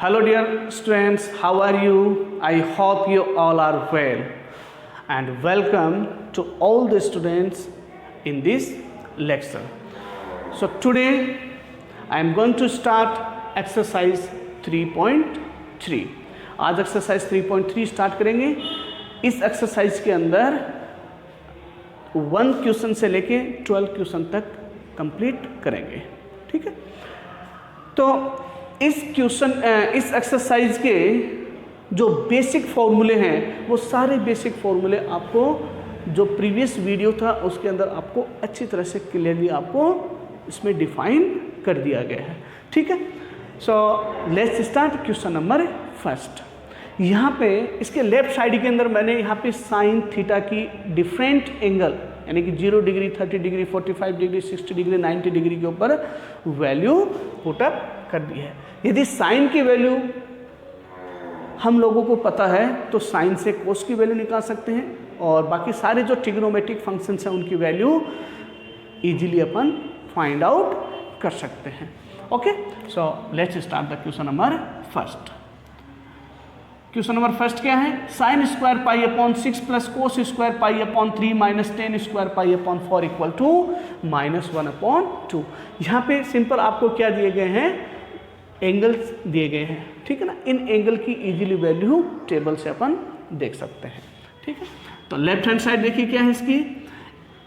Hello dear students, how are you? I hope you all are well and welcome to all the students in this lecture. So today I am going to start exercise 3.3. आज exercise 3.3 start करेंगे. इस exercise के अंदर 1 question से लेके 12 question तक complete करेंगे. ठीक है, तो इस एक्सरसाइज के जो बेसिक फॉर्मूले हैं वो सारे बेसिक फॉर्मूले आपको जो प्रीवियस वीडियो था उसके अंदर आपको अच्छी तरह से क्लियरली आपको इसमें डिफाइन कर दिया गया है. ठीक है, सो let's start. Question number first. यहाँ पे इसके लेफ्ट साइड के अंदर मैंने यहाँ पे साइन थीटा की डिफरेंट एंगल यानी कि 0 degree, 30 degree, 45 degree, 60 degree, 90 degree के ऊपर वैल्यू पुटअप कर दी है. यदि साइन की वैल्यू हम लोगों को पता है तो साइन से कोस की वैल्यू निकाल सकते हैं और बाकी सारे जो ट्रिग्नोमेट्रिक फंक्शंस हैं उनकी वैल्यू इजीली अपन फाइंड आउट कर सकते हैं. Okay, so let's start the question number first. Question number first क्या है? Sine square pi upon 6 plus cos square pi upon 3 minus ten square pi upon 4 equal to -1/2. यहाँ पे simple आपको क्या दिए गए हैं? एंगल्स दिए गए हैं. ठीक है ना, इन एंगल की इजीली वैल्यू टेबल से अपन देख सकते हैं. ठीक है, तो लेफ्ट हैंड साइड देखिए क्या है इसकी.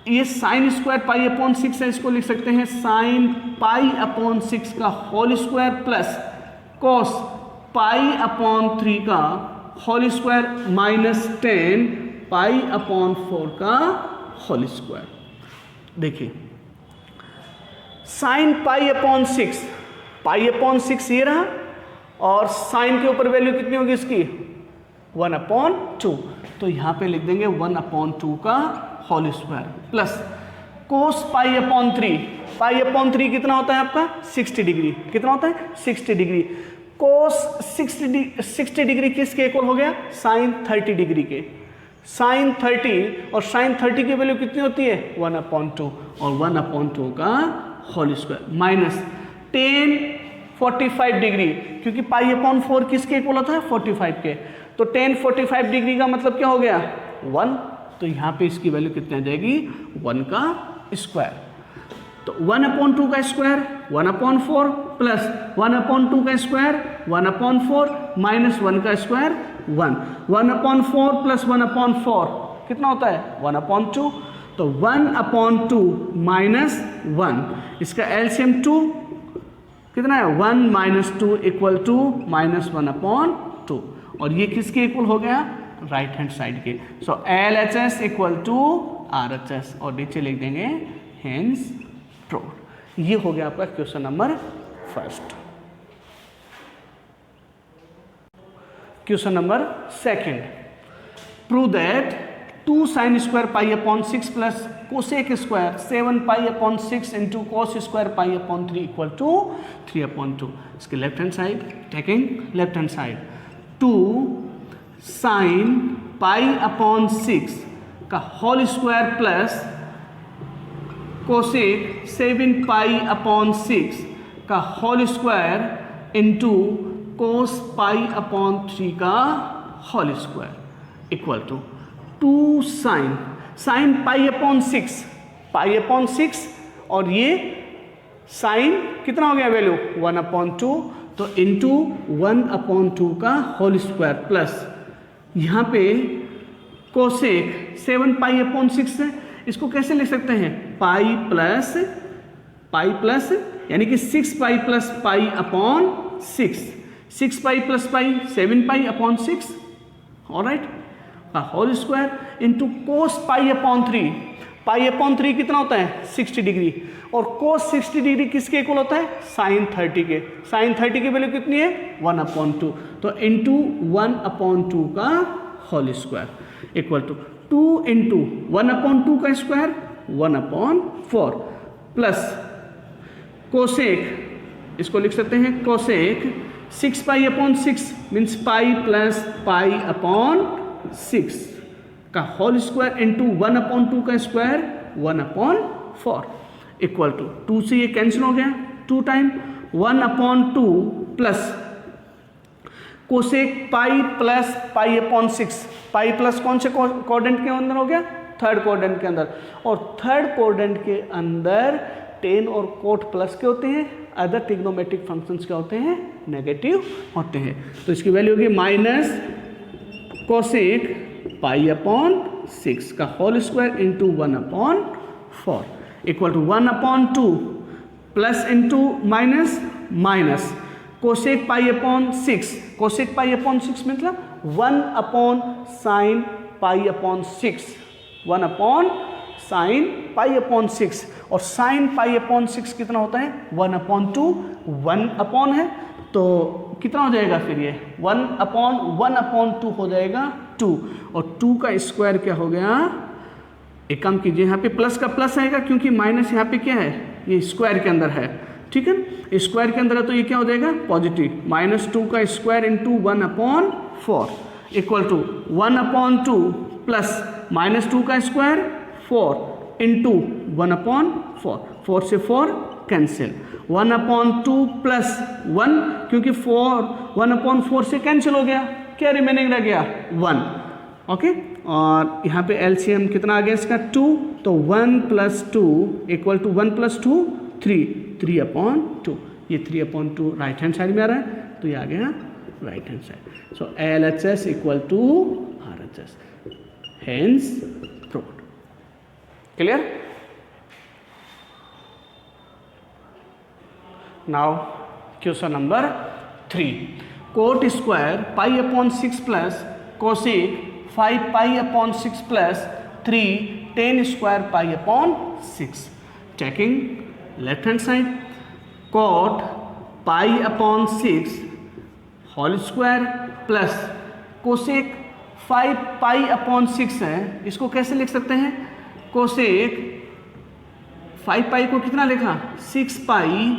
ये साइन स्क्वायर पाई अपॉन 6 है, इसको लिख सकते हैं साइन पाई अपॉन 6 का whole square plus cos pi upon 3 का whole square minus 10 pi upon 4 का होल स्क्वायर. देखिए sine pi upon 6, pi upon 6 ये रहा और साइन के ऊपर वैल्यू कितनी होगी इसकी? 1/2. तो यहाँ पे लिख देंगे 1/2 का whole square plus cos pi upon 3. Pi upon 3 कितना होता है आपका? 60 डिग्री. कितना होता है? 60 डिग्री. कोस 60 डिग्री किसके इक्वल हो गया? साइन 30 डिग्री के. साइन 30 और साइन 30 की वैल्यू कितनी होती है? 1/2 और 1/2 का होल स्क्वायर माइनस 10 45 डिग्री, क्योंकि पाई अपॉन 4 किसके इक्वल होता है? 45 के. तो 10 45 डिग्री का मतलब क्या हो गया? 1. तो यहाँ पे इसकी वैल्यू कितनी आ जाएगी? 1 का स्क्वायर. तो 1/2 का स्क्वायर 1/4 प्लस 1/2 का स्क्वायर 1/4 माइनस 1 का स्क्वायर 1. 1/4 प्लस 1/4 कितना होता है? 1/2. तो 1/2 माइनस 1, इसका एलसीएम 2 कितना है? 1 माइनस 2 इक्वल टू -1/2. और ये किसके इक्वल हो गया? राइट हैंड साइड के. सो LHS इक्वल टू RHS और नीचे लिख देंगे हेंस प्रूव्ड. ये हो गया आपका question number first. Question number second. Prove that 2 sine square pi upon 6 plus cosec square 7 pi upon 6 into cos square pi upon 3 equal to 3/2. इसके left hand side taking left hand side 2 sine pi upon 6 का whole square plus cosec 7 pi upon 6 का whole square into cos pi upon 3 का whole square equal to 2 sine pi upon 6 और ये sign कितना हो गया value? 1/2. तो into 1/2 का होल स्क्वायर प्लस यहाँ पे कोसेक 7 पाई अपॉन 6 है, इसको कैसे लिख सकते हैं? पाई प्लस यानी कि 6 pi plus pi upon 6. 6 pi plus pi 7 pi upon 6 alright का whole square into cos pi upon 3. Pi upon 3 कितना होता है? 60 डिग्री. और कोस 60 डिग्री किसके इक्वल होता है? साइन 30 के. साइन 30 की वैल्यू कितनी है? 1/2. तो इंटू 1/2 का whole square equal to 2 into 1/2 का स्क्वायर 1/4 प्लस कोसेक, इसको लिख सकते हैं कोसेक 6 पाई अपॉन 6 मीन्स पाई प्लस पाई अपॉन 6 का होल स्क्वायर इंटू 1/2 का स्क्वायर 1/4 इक्वल टू 2 से ये कैंसिल हो गया 2 टाइम 1/2 प्लस कोसेक पाई plus pi upon 6, pi plus कौन से क्वाड्रेंट के अंदर हो गया, थर्ड क्वाड्रेंट के अंदर, और थर्ड क्वाड्रेंट के अंदर टेन और कोट प्लस के होते हैं, अदर ट्रिग्नोमेट्रिक फंक्शंस क्या होते हैं, नेगेटिव होते हैं। तो इसकी वैल्यू होगी माइनस कोसेक पाई अपॉन 6 का whole square into 1/4 equal to 1/2 plus into minus minus cosec pi upon 6, cosec pi upon 6 मतलब 1/sin पाई अपॉन 6, 1/sin पाई अपॉन 6, और sin पाई अपॉन 6 कितना होता है, 1/2, 1 अपॉन है तो कितना हो जाएगा फिर ये 1/1/2 हो जाएगा 2, और 2 का स्क्वायर क्या हो गया, एक काम कीजिए यहाँ पे प्लस का प्लस आएगा क्योंकि माइनस यहाँ पे क्या है, ये स्क्वायर के अंदर है, ठीक है ना, स्क्वायर के अंदर है तो ये क्या हो जाएगा पॉजिटिव, -2 का square into 1/4 equal to 1/2 plus -2 का स्क्वायर 4 इंटू 1/4, 4 से 4 कैंसिल, 1/2 प्लस 1 क्योंकि 1/4 से कैंसिल हो गया, क्या रिमेनिंग रह गया 1, ओके। और यहाँ पे एलसीएम कितना आ गया इसका 2, तो 1 + 2 इक्वल टू 1 + 2 3/2, ये 3/2 राइट हैंड साइड में आ रहा है तो ये आ गया right hand side. So LHS equal to RHS, hence proved. Clear? Now question number 3, cot square pi upon 6 plus cosec 5 pi upon 6 plus 3 10 square pi upon 6, checking left hand side, cot pi upon 6 whole square plus cosec 5 pi upon 6 है, इसको कैसे लिख सकते हैं, cosec 5 पाई को कितना लिखा 6 पाई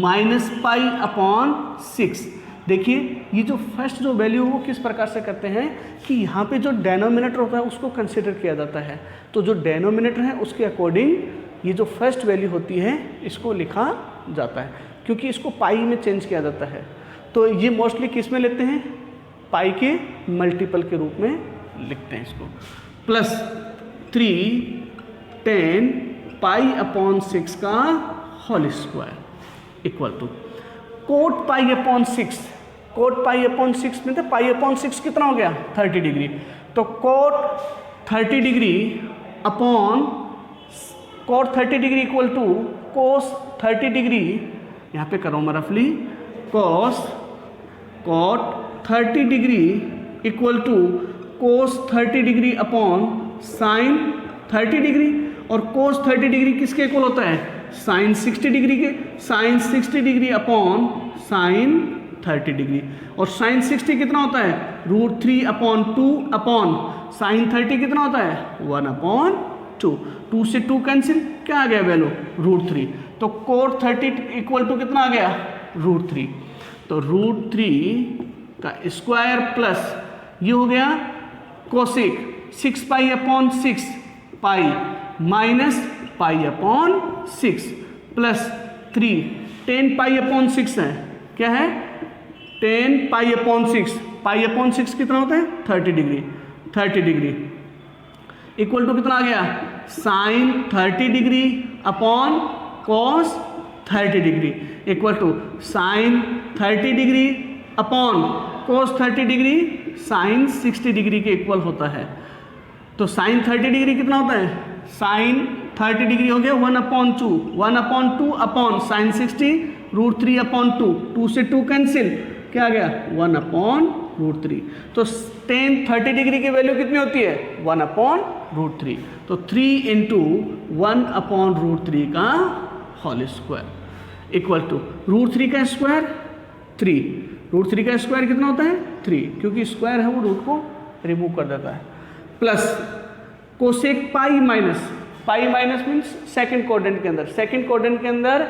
minus pi upon 6। देखिए ये जो फर्स्ट जो वैल्यू वो किस प्रकार से करते हैं कि यहाँ पे जो डेनोमिनेटर होता है उसको कंसिडर किया जाता है, तो जो डेनोमिनेटर है उसके अकॉर्डिंग ये जो फर्स्ट वैल्यू होती है इसको लिखा जाता है, क्योंकि इसको पाई में चेंज किया जाता है। तो ये मोस्टली किस में लेते हैं, पाई के मल्टीपल के रूप में लिखते हैं इसको, प्लस 3 10 पाई अपॉन 6 का whole square equal to cot pi upon 6, cot pi upon 6 में तो पाई अपॉन 6 कितना हो गया 30 डिग्री, तो cot 30 degree upon cot 30 degree equal to cos 30 degree, यहाँ पे करो मैं रफली, cos cot 30 degree equal to cos 30 degree upon sine 30 degree, और कोस 30 डिग्री किसके इक्वल होता है, साइन 60 डिग्री के, sine 60 degree upon sine 30 degree, और साइन 60 कितना होता है √3/2 अपॉन साइन 30 कितना होता है 1/2, 2 से 2 कैंसिल, क्या आ गया वैल्यू √3, तो कोट 30 इक्वल टू कितना आ गया √3, तो √3 का स्क्वायर प्लस ये हो गया कोसेक 6 पाई अपॉन 6 पाई minus pi upon 6 plus 3 10 pi upon 6 है, क्या है 10 पाई अपॉन 6, पाई अपॉन 6 कितना होता है 30 डिग्री, 30 डिग्री इक्वल टू कितना आ गया sine 30 degree upon cos 30 degree equal to sine 30 degree upon cos 30 degree sine 60 degree के इक्वल होता है। तो साइन 30 डिग्री कितना होता है, साइन 30 डिग्री हो गया 1/2 अपॉन साइन 60 √3/2, 2 से 2 कैंसिल, क्या आ गया 1/√3, तो टेन 30 डिग्री की वैल्यू कितनी होती है 1/√3, तो 3 × 1/√3 का होल स्क्वायर इक्वल टू √3 का स्क्वायर 3, √3 का स्क्वायर कितना होता है 3, क्योंकि स्क्वायर है वो रूट को रिमूव कर देता है, प्लस कोसेक पाई माइनस मीन्स सेकंड क्वाड्रेंट के अंदर, सेकंड क्वाड्रेंट के अंदर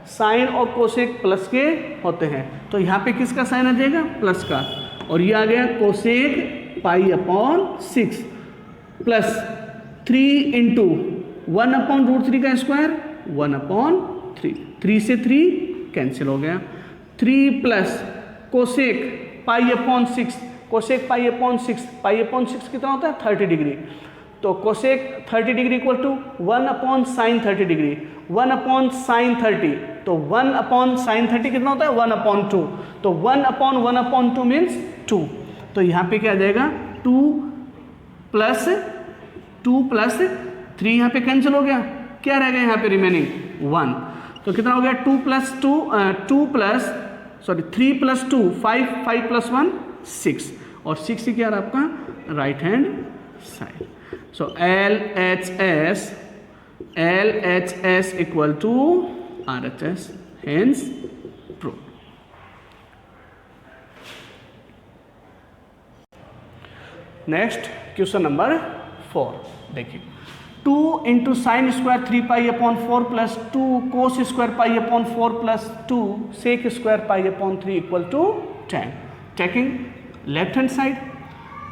साइन और कोसेक प्लस के होते हैं, तो यहाँ पे किसका साइन आ जाएगा प्लस का, और ये आ गया कोसेक पाई अपॉन 6 प्लस 3 × 1/√3 का स्क्वायर 1/3, 3 से 3 कैंसिल हो गया, 3 plus cosec pi upon 6, cosec pi upon 6, pi upon 6 कितना होता है 30 डिग्री, तो cosec 30 degree equal to 1 upon sine 30 degree, 1 upon sine 30, तो 1 अपॉन साइन 30 कितना होता है 1 अपॉन 2, तो 1 अपॉन 2 मीन्स 2, तो यहाँ पे क्या आ जाएगा 2 प्लस 3 यहाँ पे कैंसिल हो गया, क्या रह गया यहाँ पे रिमेनिंग 1, तो कितना हो गया 3 प्लस 2 5 प्लस 1 6, और 6 ही क्या रहा आपका right hand side. So LHS equal to RHS, hence prove. Next question number 4 देखिए, 2 into sine square 3 pi upon 4 plus 2 cos square pi upon 4 plus 2 sec square pi upon 3 equal to 10। Taking left hand side,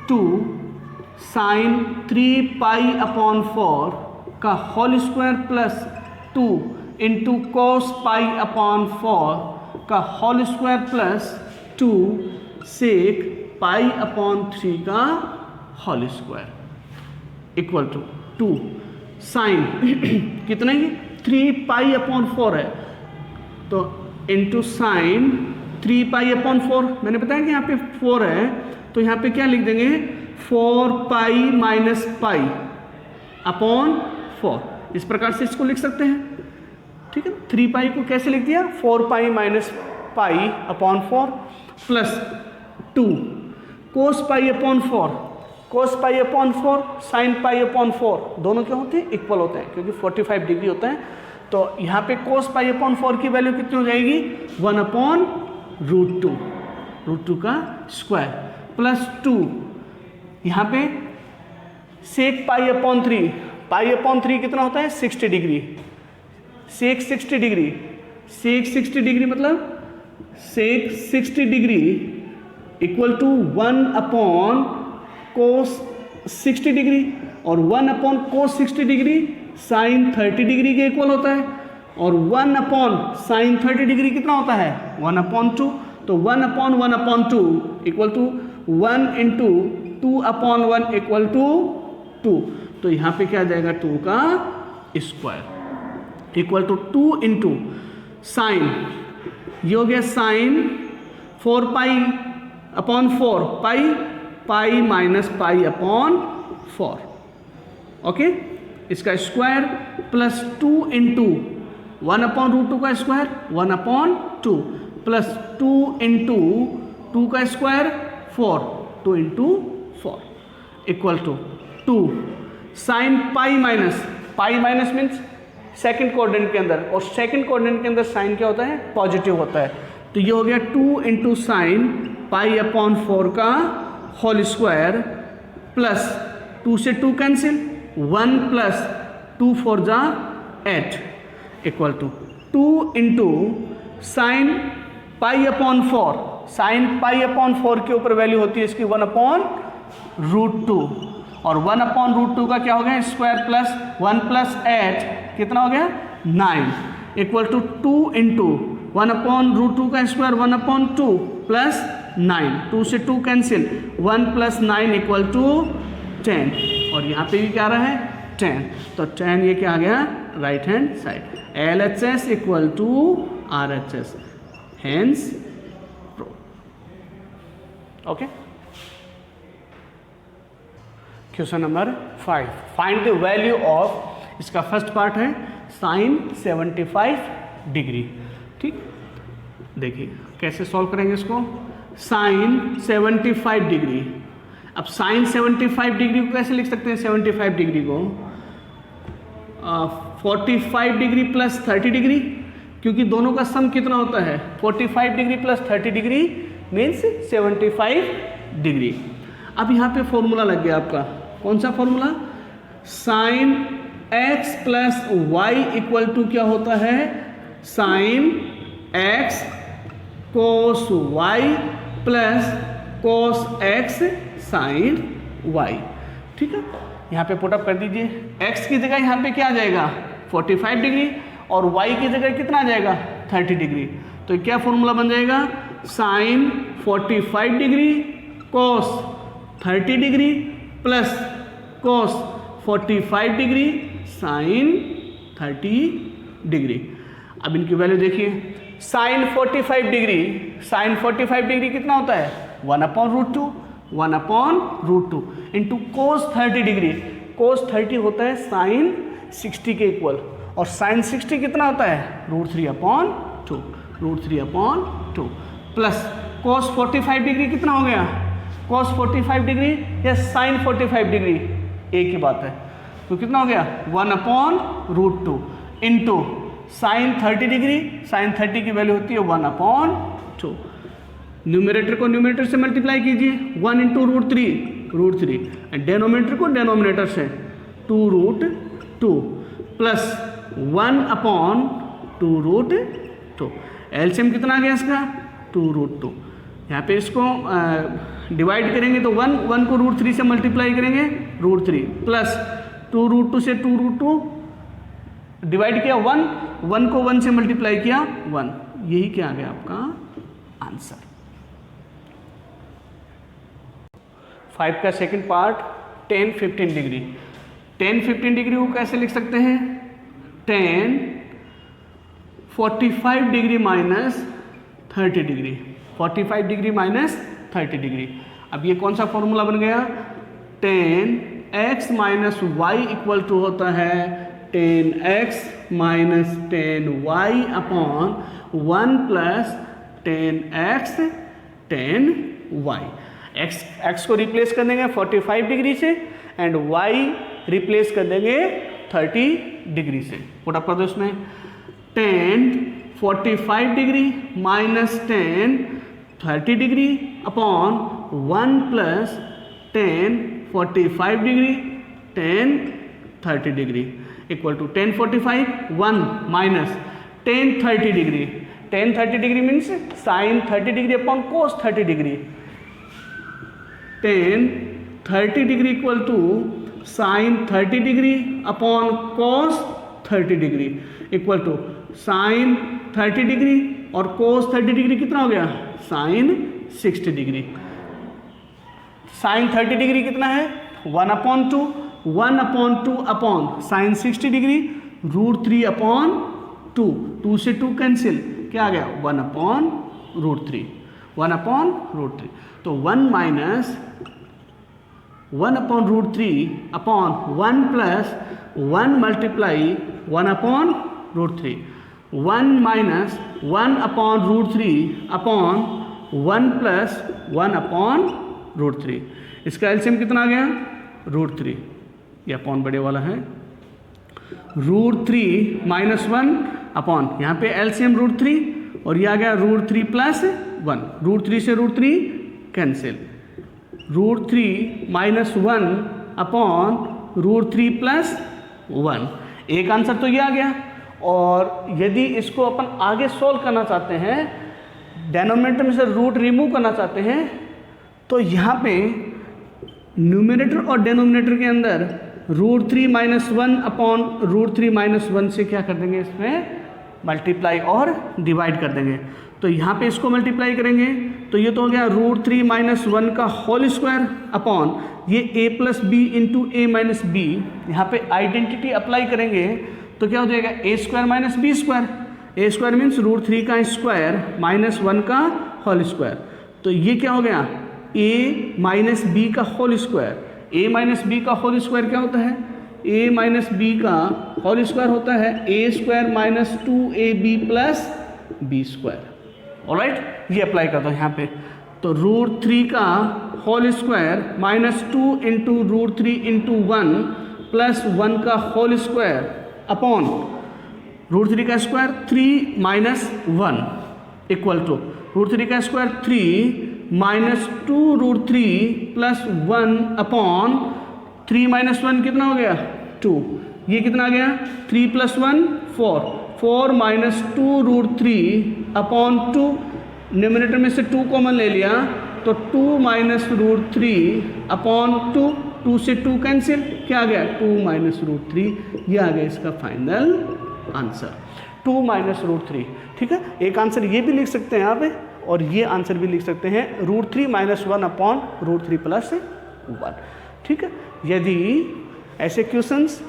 2 sine 3 pi upon 4 का whole square plus 2 into cos pi upon 4 का whole square plus 2 सेक पाई upon 3 का whole square equal to 2 sine कितना ही 3 pi upon 4 है, तो into sine 3 pi upon 4, मैंने बताया कि यहाँ पे 4 है, तो यहाँ पे क्या लिख देंगे 4 पाई माइनस पाई अपॉन 4, इस प्रकार से इसको लिख सकते हैं, ठीक है। 3 पाई को कैसे लिख दिया 4 pi minus pi upon 4 plus 2 cos pi upon 4, cos pi upon 4 sine pi upon 4, दोनों क्या होते हैं इक्वल होते हैं क्योंकि 45 डिग्री होता है, तो यहाँ पे कोस पाई अपॉन 4 की वैल्यू कितनी हो जाएगी 1 अपॉन रूट टू का स्क्वायर प्लस 2, यहाँ पे सेक पाई अपॉन 3, पाई अपॉन 3 कितना होता है 60 degree, sec 60 degree, sec 60 degree मतलब sec 60 degree equal to 1 upon cos 60 degree, और 1 upon cos 60 degree sine 30 degree के इक्वल होता है, और 1 अपॉन साइन 30 डिग्री कितना होता है 1 अपॉन 2, तो 1 upon 2 equal to 1 into 2 upon 1 equal to 2, तो यहाँ पे क्या आ जाएगा 2 का square equal to 2 into sine, ये हो गया sine 4 pi upon 4 pi minus pi upon 4, okay, इसका square plus 2 into 1 upon root 2 का स्क्वायर 1 अपॉन 2 प्लस 2 इंटू 2 का square 4, 2 into 4 equal to 2 sine pi minus means second coordinate के अंदर, और second coordinate के अंदर साइन क्या होता है पॉजिटिव होता है, तो ये हो गया 2 इंटू साइन पाई अपॉन 4 का होल स्क्वायर प्लस 2 से 2 कैंसिल 1 प्लस 2 4 जा 8 equal to 2 into sine pi upon 4, sine pi upon 4 के ऊपर वैल्यू होती है इसकी 1 अपॉन रूट 2, और 1 अपॉन रूट 2 का क्या हो गया स्क्वायर प्लस 1 प्लस 8 कितना हो गया 9 equal to 2 into 1 upon root 2 का स्क्वायर 1 अपॉन 2 प्लस 9, 2 से 2 कैंसिल 1 प्लस 9 इक्वल टू 10, और यहाँ पे भी क्या आ रहा है 10, तो 10 ये क्या आ गया right hand side, LHS equal to RHS, hence okay. Question number 5, find the value of, इसका फर्स्ट पार्ट है साइन 75 डिग्री, ठीक, देखिए कैसे सॉल्व करेंगे इसको, साइन 75 डिग्री, अब साइन 75 डिग्री को कैसे लिख सकते हैं 75 डिग्री को 45 डिग्री प्लस 30 डिग्री, क्योंकि दोनों का सम कितना होता है 45 degree plus 30 degree means 75 degree. अब यहाँ पे फॉर्मूला लग गया आपका, कौन सा formula, sine x plus y equal to क्या होता है sine x cos y plus cos x sine y, ठीक है। यहाँ पे पुटअप कर दीजिए, x की जगह यहाँ पे क्या आ जाएगा 45 डिग्री और y की जगह कितना आ जाएगा 30 डिग्री, तो क्या फॉर्मूला बन जाएगा sine 45 degree cos 30 degree plus cos 45 degree sine 30 degree. अब इनकी वैल्यू देखिए, साइन 45 डिग्री कितना होता है 1/√2, 1/√2 इंटू कोस 30 डिग्री, कोस 30 होता है साइन 60 के इक्वल, और साइन 60 कितना होता है √3/2 प्लस कॉस 45 डिग्री कितना हो गया, कॉस 45 डिग्री या साइन 45 डिग्री एक ही बात है, तो कितना हो गया 1/√2 इंटू साइन 30 डिग्री, साइन 30 की वैल्यू होती है 1/2। न्यूमरेटर को न्यूमरेटर से मल्टीप्लाई कीजिए, 1 इंटू √3 एंड डेनोमिनेटर को डेनोमिनेटर से 2√2 प्लस 1/2√2। एलसीएम कितना आ गया इसका 2√2। यहाँ पे इसको डिवाइड करेंगे तो 1 को √3 से मल्टीप्लाई करेंगे √3 प्लस 2√2 से 2√2 डिवाइड किया 1 को 1 से मल्टीप्लाई किया 1, यही क्या आ गया आपका आंसर। 5 का second part, tan 15 degree. tan 15 degree को कैसे लिख सकते हैं, tan 45 degree minus 30 degree, 45 degree minus 30 degree. अब ये कौन सा फॉर्मूला बन गया, tan x minus y equal to होता है tan x minus tan y upon 1 plus tan x tan y। x को रिप्लेस कर देंगे 45 डिग्री से एंड y रिप्लेस कर देंगे 30 डिग्री से। पुट अप कर दो इसमें, tan 45 degree minus tan 30 degree upon 1 plus tan 45 degree tan 30 degree equal to tan 45 1 minus tan 30 degree, tan 30 degree means sine 30 degree upon cos 30 degree, tan 30 degree equal to sine 30 degree upon cos 30 degree equal to sine 30 degree और cos 30 degree कितना हो गया sign 60 degree. Sine 30 degree कितना है 1/2, 1/2 upon sine 60 degree √3/2, 2 से 2 cancel, क्या आ गया 1/√3, 1/√3। तो 1 minus 1/√3 upon 1 plus 1 multiply 1/√3, 1 minus 1/√3 upon 1 plus 1/√3। इसका एलसीएम कितना आ गया √3, ये अपॉन बड़े वाला है, √3 माइनस 1 अपॉन यहाँ पे एलसीएम √3 और ये आ गया √3 प्लस 1, √3 से √3 कैंसिल, √3 माइनस 1 अपॉन √3 प्लस 1। एक आंसर तो ये आ गया। और यदि इसको अपन आगे सॉल्व करना चाहते हैं, डेनोमिनेटर में से रूट रिमूव करना चाहते हैं, तो यहाँ पे न्यूमरेटर और डेनोमिनेटर के अंदर √3 माइनस 1 अपॉन √3 माइनस 1 से क्या कर देंगे, इसमें मल्टीप्लाई और डिवाइड कर देंगे। तो यहाँ पे इसको मल्टीप्लाई करेंगे तो ये तो हो गया √3 माइनस 1 का होल स्क्वायर अपॉन ये a plus b into a minus b. यहाँ पे आइडेंटिटी अप्लाई करेंगे तो क्या हो जाएगा a square minus b square, a square means √3 का स्क्वायर माइनस 1 का होल स्क्वायर। तो ये क्या हो गया a माइनस बी का whole square, a minus b का होल स्क्वायर क्या होता है, a माइनस बी का होल स्क्वायर होता है a square minus 2ab plus b square. Alright, ये अप्लाई कर दो यहाँ पे। तो √3 का whole square minus 2 into √3 into 1 plus 1 का होल स्क्वायर अपॉन √3 का स्क्वायर 3 माइनस 1 इक्वल टू √3 का square 3 minus 2 √3 plus 1 upon 3 minus 1 कितना हो गया 2, ये कितना आ गया 3 प्लस 1 4 माइनस 2 √3 अपॉन 2, न्यूमरेटर में से 2 कॉमन ले लिया तो 2 माइनस √3 अपॉन 2 से 2 कैंसिल, क्या आ गया 2 माइनस √3, ये आ गया इसका फाइनल आंसर 2 माइनस √3। ठीक है, एक आंसर ये भी लिख सकते हैं यहाँ पे और ये आंसर भी लिख सकते हैं √3 - 1 अपॉन √3 + 1। ठीक है, यदि ऐसे क्वेश्चंस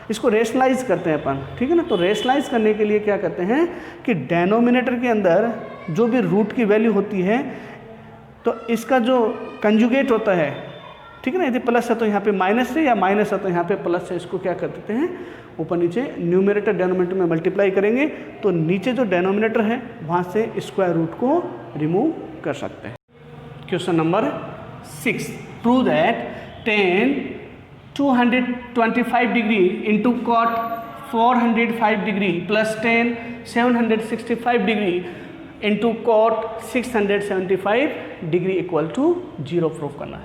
इसको रेशनलाइज करते हैं अपन, ठीक है ना, तो रेशनलाइज करने के लिए क्या करते हैं कि डेनोमिनेटर के अंदर जो भी रूट की वैल्यू होती है तो इसका जो कंजुगेट होता है, ठीक है ना, यदि प्लस है तो यहाँ पे माइनस है, या माइनस है तो यहाँ पे प्लस है, इसको क्या कर देते हैं ऊपर नीचे न्यूमरेटर डेनोमिनेटर में मल्टीप्लाई करेंगे तो नीचे जो डेनोमिनेटर है वहाँ से स्क्वायर रूट को रिमूव कर सकते हैं। Question number 6, prove that tan 225 degree into cot 405 degree plus tan 765 degree into cot 675 degree equal to 0 prove करना है।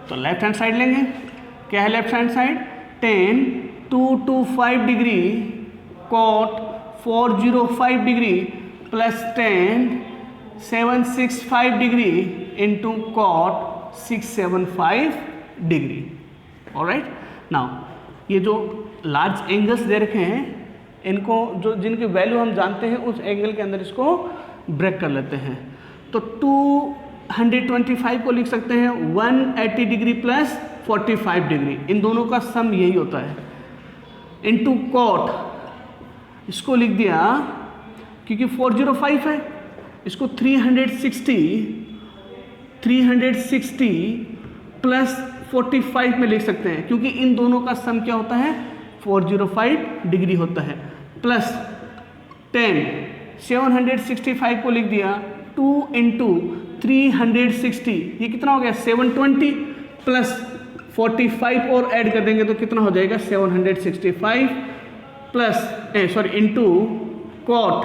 तो लेफ्ट हैंड साइड लेंगे, क्या है left hand side, tan 225 degree cot 405 degree plus tan 765 degree into cot 675 degree. Alright, now ये जो large angles दे रखे हैं इनको जो जिनकी वैल्यू हम जानते हैं उस एंगल के अंदर इसको ब्रेक कर लेते हैं। तो 225 को लिख सकते हैं 180 डिग्री प्लस 45 डिग्री, इन दोनों का सम यही होता है, इनटू cot इसको लिख दिया क्योंकि 405 है, इसको 360 प्लस 45 में लिख सकते हैं क्योंकि इन दोनों का सम क्या होता है 405 डिग्री होता है, प्लस 10 765 को लिख दिया 2 × 360, ये कितना हो गया 720 प्लस 45 और ऐड कर देंगे तो कितना हो जाएगा 765 प्लस इंटू cot,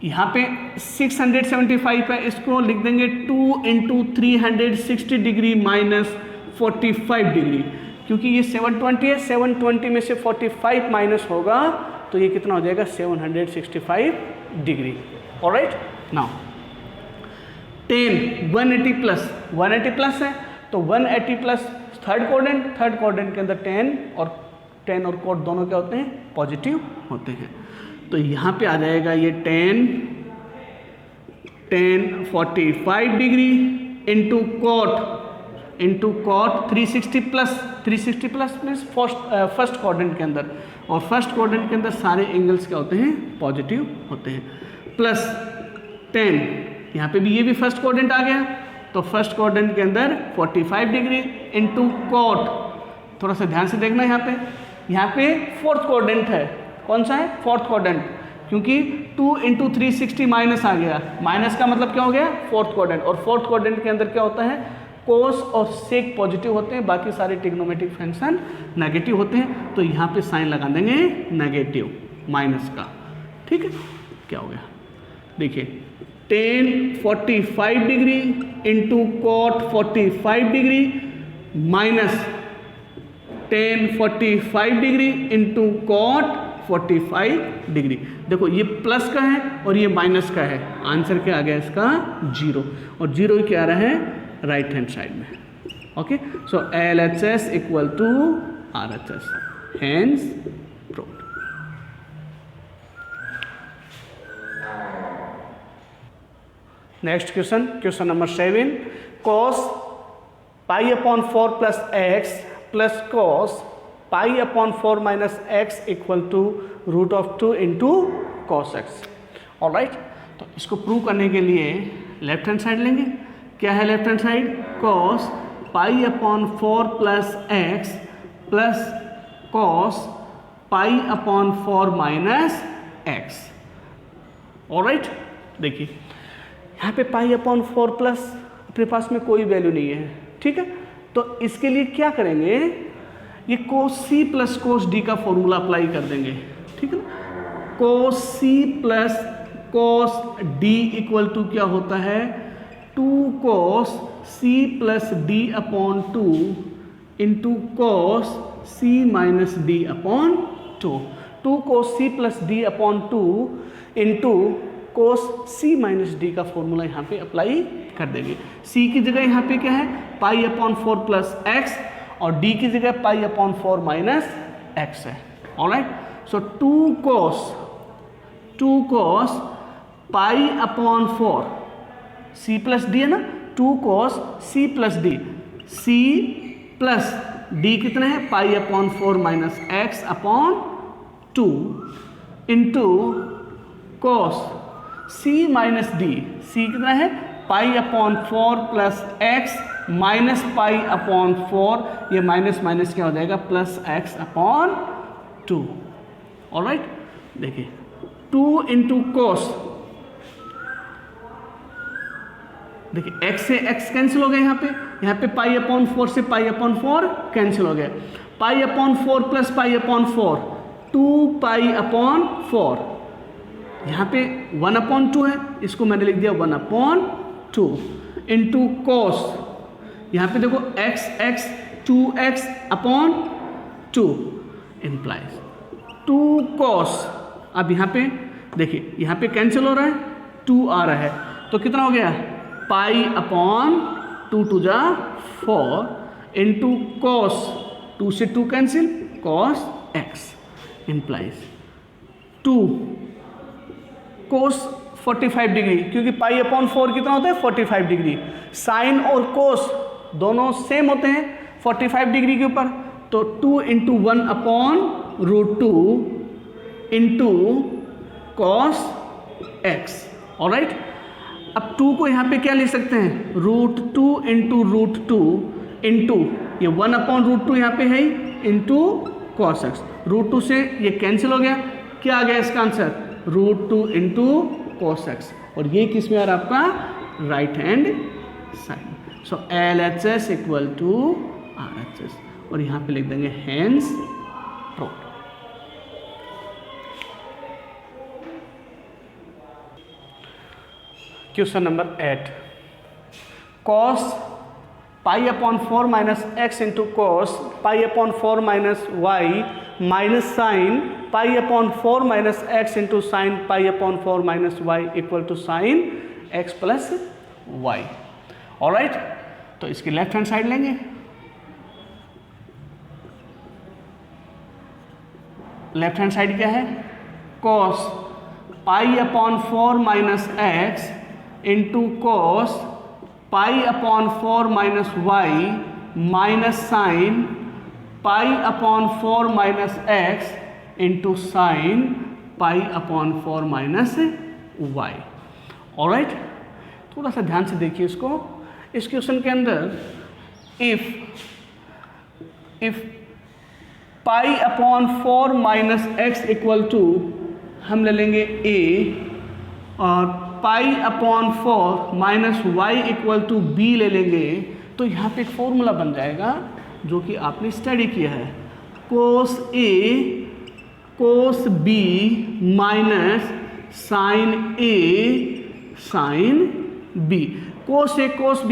यहाँ पे 675 है, इसको लिख देंगे 2 × 360 डिग्री माइनस 45 डिग्री, क्योंकि ये 720 है, 720 में से 45 माइनस होगा तो ये कितना हो जाएगा 765 degree. Alright, now tan 180 plus है तो 180 प्लस थर्ड क्वाड्रेंट के अंदर tan और cot दोनों क्या होते हैं पॉजिटिव होते हैं, तो यहाँ पे आ जाएगा ये tan 45 degree into cot 360 plus means first quadrant के अंदर, और फर्स्ट क्वाड्रेंट के अंदर सारे एंगल्स क्या होते हैं पॉजिटिव होते हैं, प्लस 10 यहाँ पे भी ये भी फर्स्ट क्वाड्रेंट आ गया तो फर्स्ट क्वाड्रेंट के अंदर 45 डिग्री इंटू cot, थोड़ा सा ध्यान से देखना यहाँ पे फोर्थ क्वाड्रेंट है, कौन सा है फोर्थ क्वाड्रेंट, क्योंकि 2 × 360 माइनस आ गया, माइनस का मतलब क्या हो गया फोर्थ क्वाड्रेंट, और फोर्थ क्वाड्रेंट के अंदर क्या होता है कोस और सेक पॉजिटिव होते हैं, बाकी सारे ट्रिग्नोमेट्रिक फंक्शन नेगेटिव होते हैं, तो यहाँ पे साइन लगा देंगे नेगेटिव माइनस का। ठीक है, क्या हो गया देखिए tan 45 degree into cot 45 degree minus tan 45 degree into cot 45 degree. देखो ये प्लस का है और ये माइनस का है, आंसर क्या आ गया इसका 0, और 0 क्या आ रहा है राइट हैंड साइड में। Okay, so LHS equal to RHS, hence proved. Next question number 7, cos π/4 plus x plus cos π/4 minus x equal to √2 into cos x। Alright, तो इसको प्रूव करने के लिए लेफ्ट हैंड साइड लेंगे, क्या है left hand side cos π/4 plus x plus cos π/4 minus x। Alright, देखिए यहाँ पे π/4 प्लस अपने पास में कोई वैल्यू नहीं है, ठीक है, तो इसके लिए क्या करेंगे ये cos c plus cos d का फॉर्मूला अप्लाई कर देंगे, ठीक है ना, cos c plus cos d equal to क्या होता है 2 cos c plus d upon 2 into cos c minus d upon 2, 2 cos c plus d upon 2 into cos c minus d का फॉर्मूला यहाँ पे अप्लाई कर देंगे। c की जगह यहाँ पे क्या है π/4 प्लस x और d की जगह π/4 माइनस x है। Alright, so 2 cos pi upon 4, c plus d है ना, 2 cos c plus d, c plus d कितने हैं, pi upon 4 minus x upon 2 into cos c minus d, c कितना है, pi upon 4 plus x minus pi upon 4, ये minus minus क्या हो जाएगा, प्लस एक्स अपॉन 2। ऑलराइट, देखिए 2 into कोस, देखिए x से x कैंसिल हो गया, यहाँ पे पाई अपॉन 4 से पाई अपॉन 4 कैंसिल हो गया, पाई upon 4 plus pi upon 4, 2 pi upon 4, यहाँ पे 1 अपॉन 2 है, इसको मैंने लिख दिया 1 अपॉन 2 इंटू कोस, यहाँ पे देखो x 2x upon 2 implies 2 cos। अब यहाँ पे देखिए, यहाँ पे कैंसिल हो रहा है, 2 आ रहा है, तो कितना हो गया, पाई अपॉन 2 टू जा 4 इंटू cos, 2 से 2 cancel, cos x implies 2 cos 45 degree, क्योंकि पाई अपॉन 4 कितना होता है, 45 डिग्री, साइन और cos दोनों सेम होते हैं 45 डिग्री के ऊपर, तो 2 into 1 upon root 2 into cos x. Alright, अब 2 को यहाँ पे क्या लिख सकते हैं, रूट 2 इंटू रूट 2 इंटू ये 1 अपॉन रूट 2 यहाँ पे है इंटू कॉस एक्स, रूट 2 से ये कैंसिल हो गया, क्या आ गया इसका answer, root 2 into cos x, और ये किस में आ रहा आपका, right hand side. So LHS equal to RHS, और यहाँ पे लिख देंगे hence proved. Question number 8, cos pi upon 4 minus x into cos pi upon 4 minus y minus sine pi upon 4 minus x into sine pi upon 4 minus y equal to sine x plus y. Alright, तो इसकी left hand side लेंगे, left hand side क्या है, cos pi upon 4 minus x into cos pi upon 4 minus y minus sine pi upon 4 minus x into sine pi upon 4 minus y. Alright, थोड़ा सा ध्यान से देखिए इसको, इस क्वेश्चन के अंदर if pi upon 4 minus x equal to हम ले लेंगे a, और pi upon 4 minus y equal to b ले लेंगे, तो यहाँ पे एक फॉर्मूला बन जाएगा जो कि आपने स्टडी किया है, cos a cos b minus sine a sine b, cos a cos b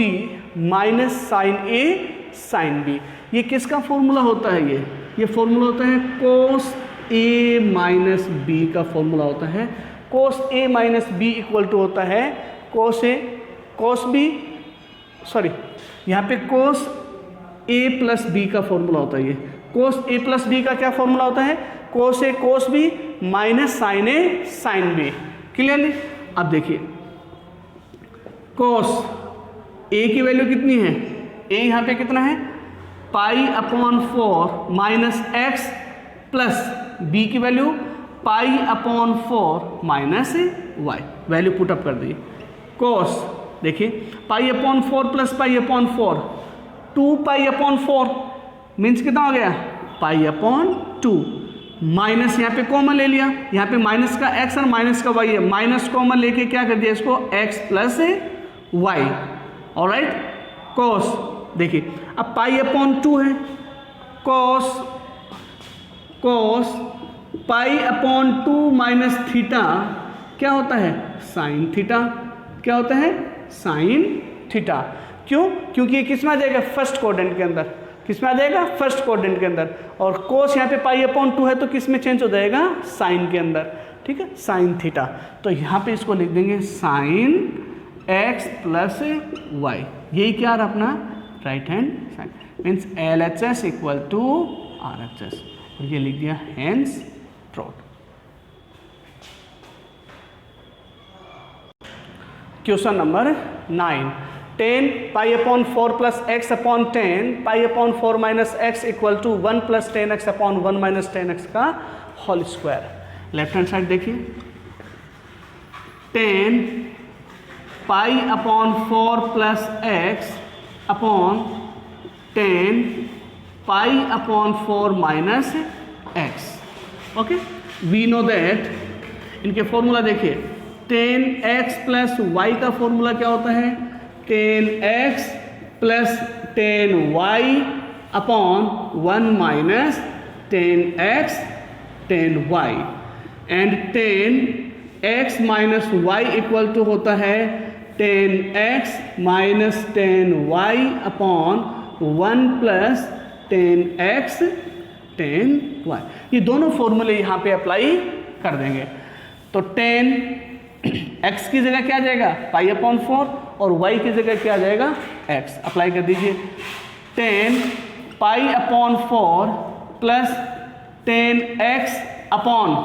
minus sine a sine b। ये किसका फॉर्मूला होता है, ये फॉर्मूला होता है cos a माइनस b का फॉर्मूला होता है। cos a minus b equal to होता है cos a cos b, sorry यहाँ पे cos a प्लस b का फॉर्मूला होता है, ये cos a प्लस b का क्या फॉर्मूला होता है, cos a cos b minus sine a sine b। Clearly, अब देखिए cos a की वैल्यू कितनी है, a यहाँ पे कितना है, pi upon 4 minus x plus b की value pi upon 4 minus y, value put up कर दी। cos देखिए pi upon 4 plus pi upon 4, 2 pi upon 4 means कितना हो गया, पाई अपॉन 2, माइनस यहाँ पे कॉमन ले लिया, यहाँ पे माइनस का x और माइनस का y है, माइनस कॉमन लेके क्या कर दिया इसको, x plus y. Alright, cos देखिए अब पाई अपॉन 2 है, cos pi upon 2 minus theta क्या होता है, साइन थीटा, क्या होता है, साइन थीटा। क्यों, क्योंकि ये किस में आ जाएगा, फर्स्ट क्वाड्रेंट के अंदर, किस में आ जाएगा, फर्स्ट क्वाड्रेंट के अंदर, और कोस यहाँ पे पाई अपॉन 2 है तो किस में चेंज हो जाएगा, साइन के अंदर, ठीक है, साइन थीटा। तो यहाँ पे इसको लिख देंगे साइन एक्स प्लस वाई, यही क्या रहा अपना right hand side, means LHS equal to RHS, और ये लिख दिया hence proved. Question number 9, 10 pi upon 4 plus x upon 10 pi upon 4 minus x equal to 1 plus 10x upon 1 minus 10x का whole square. Left hand side देखिए, 10 pi upon 4 plus x upon 10 pi upon 4 minus x. Okay, we know that, इनके formula देखिए, 10x plus Y का formula क्या होता है, 10x plus 10y upon 1 minus 10x 10y, and 10x minus y equal to होता है 10x minus 10y upon 1 plus 10x 10y। ये दोनों फॉर्मूले यहाँ पे अप्लाई कर देंगे। तो 10x की जगह क्या आ जाएगा, पाई अपॉन 4, और y की जगह क्या आ जाएगा, x। अप्लाई कर दीजिए, 10 pi upon 4 plus 10x upon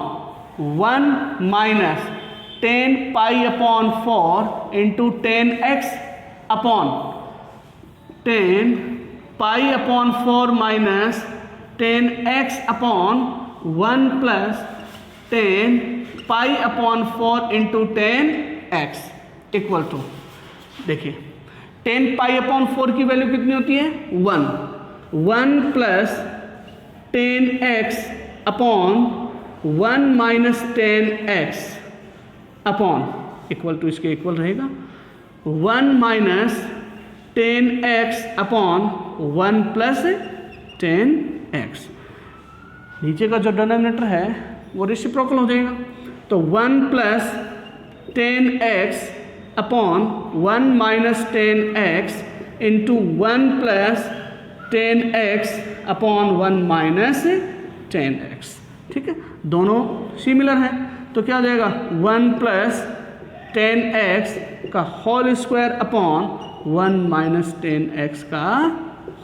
1 minus 10 pi upon 4 into 10x upon 10 pi upon 4 minus 10x upon 1 plus 10 pi upon 4 into 10x equal to, देखिए 10 पाई अपॉन 4 की वैल्यू कितनी होती है, 1 plus 10x upon 1 minus 10x upon equal to, इसके equal रहेगा 1 minus 10x upon 1 plus 10x। नीचे का जो डिनोमिनेटर है वो रेसिप्रोकल हो जाएगा, तो 1 plus 10x upon 1 minus 10x into 1 plus 10x upon 1 minus 10x। ठीक है, दोनों सिमिलर हैं, तो क्या हो जाएगा, 1 प्लस 10x का whole square upon 1 minus 10x का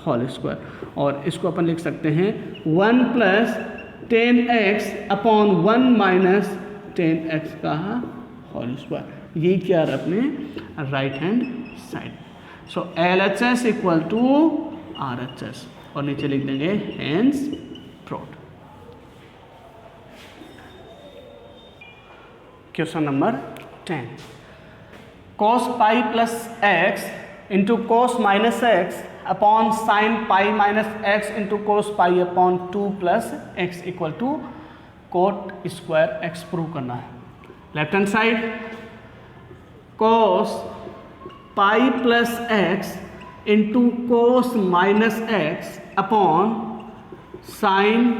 होल स्क्वायर, और इसको अपन लिख सकते हैं 1 plus 10x upon 1 minus 10x का होल स्क्वायर। यही क्या है अपने right hand side. So LHS equal to RHS, और नीचे लिख देंगे hence proved. Question number 10, cos pi plus x into cos minus x upon sine pi minus x into cos pi upon 2 plus x equal to cot square x prove करना है। Left hand side, cos pi plus x into cos minus x upon sine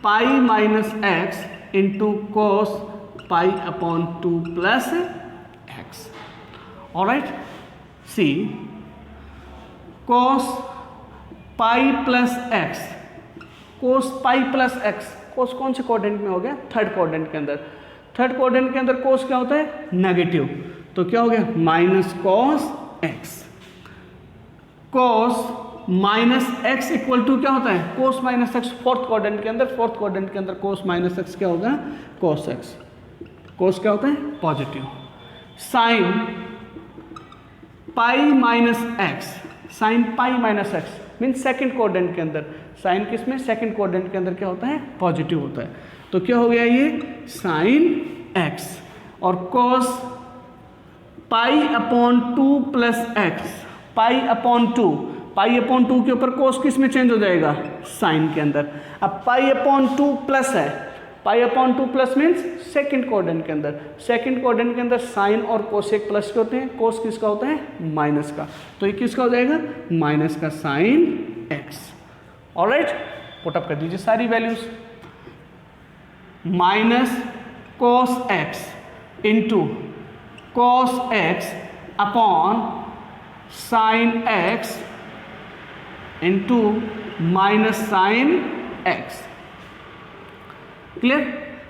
pi minus x into cos pi upon 2 plus x. Alright, सी कोस pi plus x, कोस pi plus x, कोस कौन से quadrant में हो गया, third quadrant के अंदर। Third quadrant के अंदर कोस क्या होता है, नेगेटिव, तो क्या हो गया minus cos x. Cos minus x equal to क्या होता है, cos minus x fourth quadrant के अंदर। फोर्थ क्वाड्रेंट के अंदर कोस माइनस एक्स क्या होगा, कोस एक्स। कोस क्या होता है, positive. Sign pi minus x, sign pi minus x mean second quadrant के अंदर। साइन किस में, सेकेंड क्वाड्रेंट के अंदर क्या होता है, पॉजिटिव होता है, तो क्या हो गया ये साइन एक्स। और cos pi upon 2 plus x, pi upon 2, pi upon 2 के ऊपर कोस किस में चेंज हो जाएगा, साइन के अंदर। अब पाई अपॉन 2 प्लस है, pi upon 2 plus means second quadrant के अंदर। सेकेंड क्वाड्रेंट के अंदर साइन और कोस एक प्लस के होते हैं, कोस किसका होता है, माइनस का, तो ये किसका हो जाएगा, माइनस का sine x. Alright, put up कर दीजिए सारी values. Minus cos x into cos x upon sine x into minus sine x. Clear,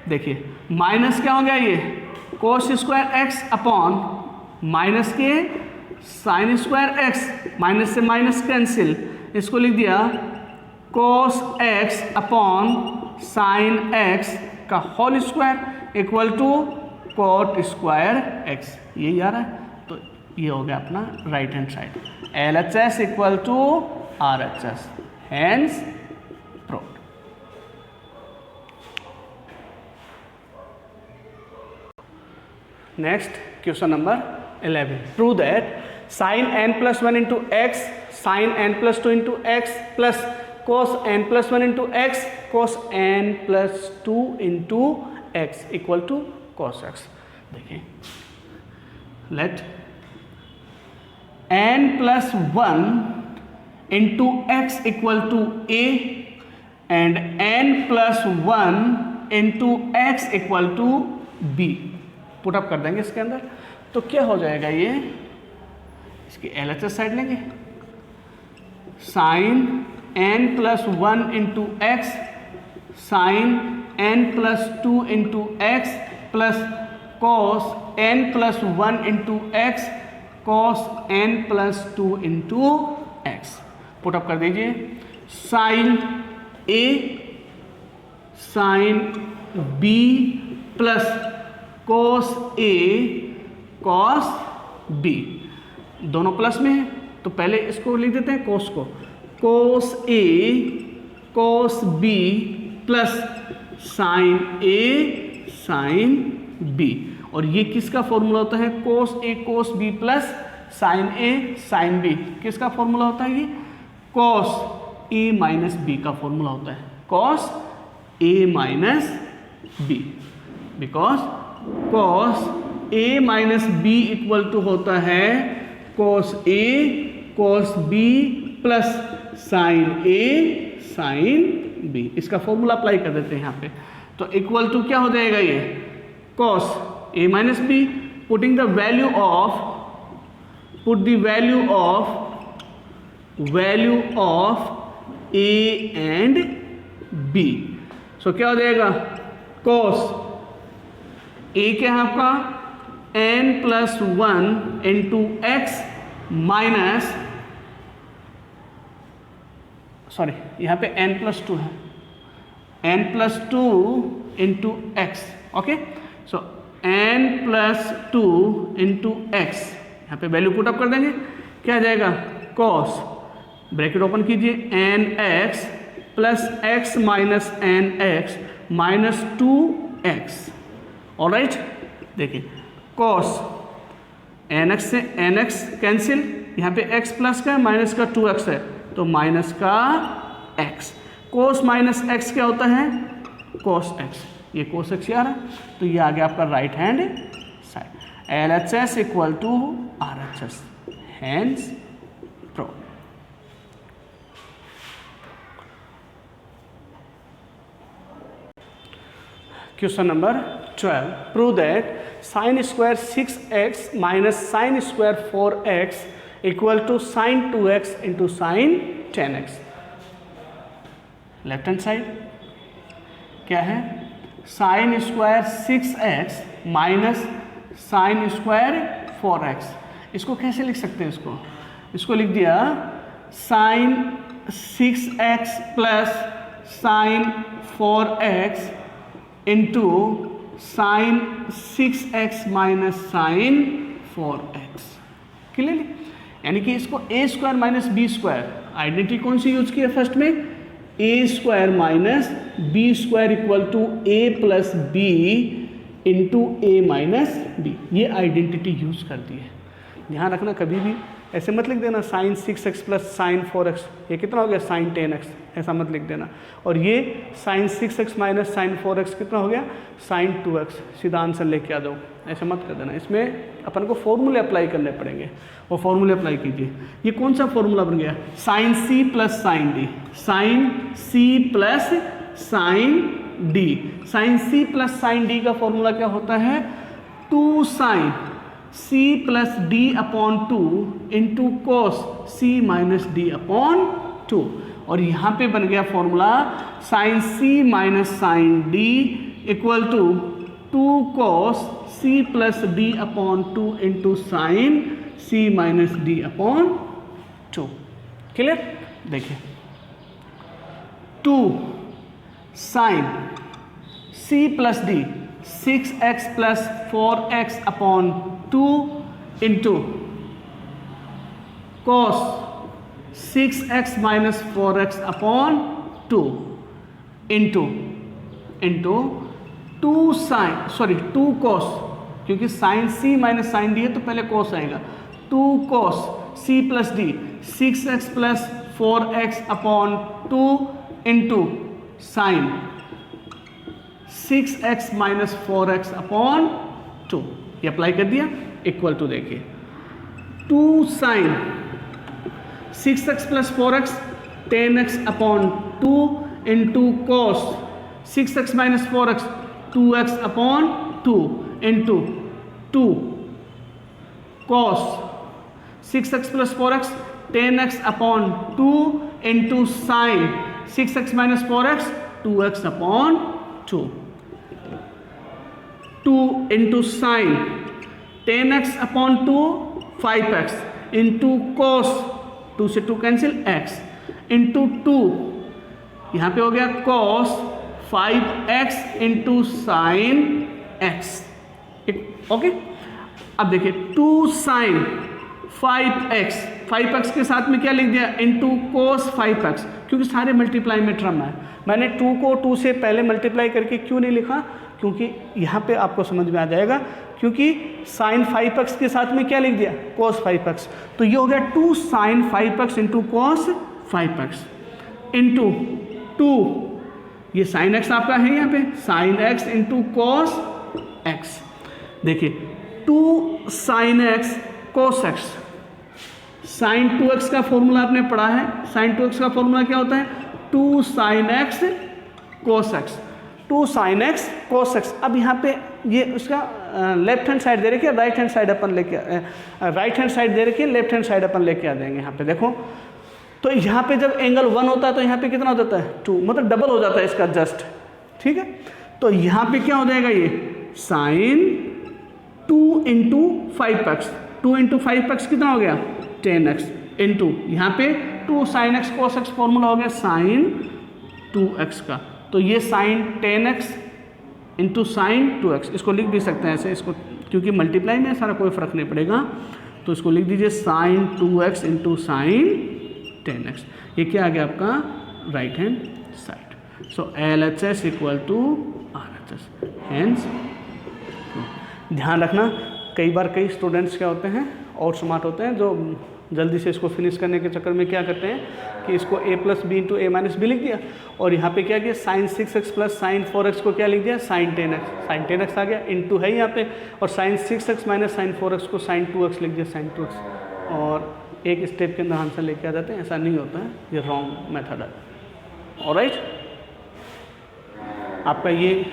देखिए माइनस क्या हो गया, ये cos square x upon minus के साइन स्क्वायर एक्स, माइनस से माइनस कैंसिल, इसको लिख दिया cos x upon sine x का whole square equal to cot square x. यही आ रहा है, तो ये हो गया अपना right hand side, LHS equal to RHS, hence proved. Next question number 11, prove that sin n plus 1 into x sin n plus 2 into x plus cos n plus 1 into x cos n plus 2 into x equal to cos x। देखिए, let n plus 1 into x equal to a and n plus 1 into x equal to b put up कर देंगे इसके अंदर। तो क्या हो जाएगा, ये इसकी LHS साइड लेंगे, sine n plus 1 into x sine n plus 2 into x plus cos n plus 1 into x cos n plus 2 into x. Put up कर दीजिए, sine a sine b plus cos a cos b, दोनों plus में है तो पहले इसको लिख देते हैं कोस को, cos a cos b plus sine a sine b। और ये किसका फॉर्मूला होता है, cos a cos b plus sine a sine b, किसका फॉर्मूला होता है, ये कोस a माइनस b का फॉर्मूला होता है, cos a minus b, because cos a minus b equal to होता है cos a cos b plus sine a sine b। इसका फॉर्मूला अप्लाई कर देते हैं यहाँ पे, तो इक्वल टू क्या हो जाएगा, ये cos a minus b, putting the value of, put the value of a and b। So क्या हो जाएगा, कोस a क्या है आपका n plus 1 into x minus, sorry यहाँ पे n प्लस 2 है, n plus 2 into x, okay. So n plus 2 into x, यहाँ पे वैल्यू पुट अप कर देंगे, क्या आ जाएगा, कॉस ब्रैकेट ओपन कीजिए n x plus x minus n x minus 2x, alright. देखिए कॉस एन एक्स से एन एक्स कैंसिल, यहाँ पे x प्लस का माइनस का 2x है तो माइनस का x, कोस माइनस x क्या होता है, कोस x, ये कोस x आ रहा है, तो ये आ गया आपका right hand side, LHS equal to RHS, hence prove. Question number 12, prove that sine square 6x minus sine square 4x equal to sine 2x into sine 10x। Left hand side क्या है, sine square 6x minus sine square 4x। इसको कैसे लिख सकते हैं, इसको लिख दिया sine 6x plus sine 4x into sine 6x minus sine 4x, clearly. यानी कि इसको a square minus b square, identity कौन सी यूज की है फर्स्ट में, a square minus b square equal to a plus b into a minus b, ये identity use कर दी है। ध्यान रखना कभी भी ऐसे मत लिख देना sign 6x plus sine 4x, ये कितना हो गया साइन 10x, ऐसा मत लिख देना। और ये sign 6x minus sine 4x कितना हो गया साइन 2x, सीधा आंसर लेके आ जाओ, ऐसा मत कर देना। इसमें अपन को फॉर्मूले अप्लाई करने पड़ेंगे, वो फॉर्मूले अप्लाई कीजिए। ये कौन सा फॉर्मूला बन गया, sine c plus sine d, sine c plus sine d. Sine c plus sine d का फॉर्मूला क्या होता है, 2 sine c plus d upon 2 into cos c minus d upon 2। और यहाँ पे बन गया formula sine c minus sine d equal to 2 cos c plus d upon 2 into sine c minus d upon 2। Clear, देखिए 2 sine c plus d 6x plus 4x upon 2 into cos 6x minus 4x upon 2 into 2 cos, क्योंकि sine c minus sine d है तो पहले cos आएगा, 2 cos c plus d 6x plus 4x upon 2 into sine 6x minus 4x upon 2, ये apply कर दिया, equal to देखिए 2 sine 6x plus 4x 10x upon 2 into cos 6x minus 4x 2x upon 2 into 2 cos 6x plus 4x 10x upon 2 into sine 6x minus 4x 2x upon 2 into sine 10x upon 2 5x into cos 2 से 2 cancel x into 2 यहाँ पे हो गया cos 5x into sine x, okay. अब देखिए 2 sign 5x के साथ में क्या लिख दिया इंटू कोस 5x, क्योंकि सारे मल्टीप्लाई में टर्म है। मैंने 2 को 2 से पहले मल्टीप्लाई करके क्यों नहीं लिखा, क्योंकि यहाँ पे आपको समझ में आ जाएगा, क्योंकि साइन 5x के साथ में क्या लिख दिया कोस 5x, तो ये हो गया 2 sign 5x into cos 5x into 2, ये साइन x आपका है यहाँ पे sine x into cos x। देखिए 2 sine x cos x, sine 2x का फॉर्मूला आपने पढ़ा है, साइन 2x का फॉर्मूला क्या होता है 2 sine x cos x, 2 sine x cos x। अब यहाँ पे ये उसका लेफ्ट हैंड साइड दे रखी है, राइट हैंड साइड अपन लेके राइट हैंड साइड दे रखी है, लेफ्ट हैंड साइड अपन लेके आ जाएंगे। यहाँ पे देखो तो यहाँ पे जब एंगल 1 होता है तो यहाँ पे कितना हो जाता है 2, मतलब डबल हो जाता है इसका जस्ट, ठीक है। तो यहाँ पे क्या हो जाएगा ये sign 2 into 5x, 2 into 5x कितना हो गया 10x इंटू यहाँ पे 2 sine x cos x formula हो गया साइन 2x का, तो ये sign 10x into sine 2x, इसको लिख भी सकते हैं ऐसे, इसको क्योंकि मल्टीप्लाई में सारा कोई फर्क नहीं पड़ेगा, तो इसको लिख दीजिए sign 2x into sine 10x। ये क्या आ गया आपका right hand side. So LHS equal to RHS, hence. ध्यान रखना कई बार कई स्टूडेंट्स क्या होते हैं और स्मार्ट होते हैं जो जल्दी से इसको फिनिश करने के चक्कर में क्या करते हैं कि इसको a plus b into a minus b लिख दिया, और यहाँ पे क्या किया sign 6x plus sine 4x को क्या लिख दिया साइन 10x आ गया, इंटू है यहाँ पे, और sign 6x minus sine 4x को साइन 2x लिख दिया साइन 2x, और एक स्टेप के अंदर आंसर लेके आ जाते हैं। ऐसा नहीं होता है, ये रॉन्ग मेथड है। ऑलराइट, आपका ये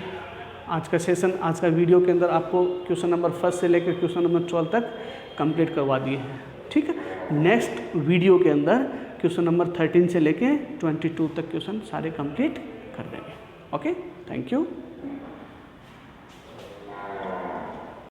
आज का सेशन, आज का वीडियो के अंदर आपको क्वेश्चन नंबर 1 से लेकर क्वेश्चन नंबर 12 तक कंप्लीट करवा दिए हैं, ठीक है। नेक्स्ट वीडियो के अंदर क्वेश्चन नंबर 13 से लेके 22 तक क्वेश्चन सारे कंप्लीट कर देंगे। Okay, thank you.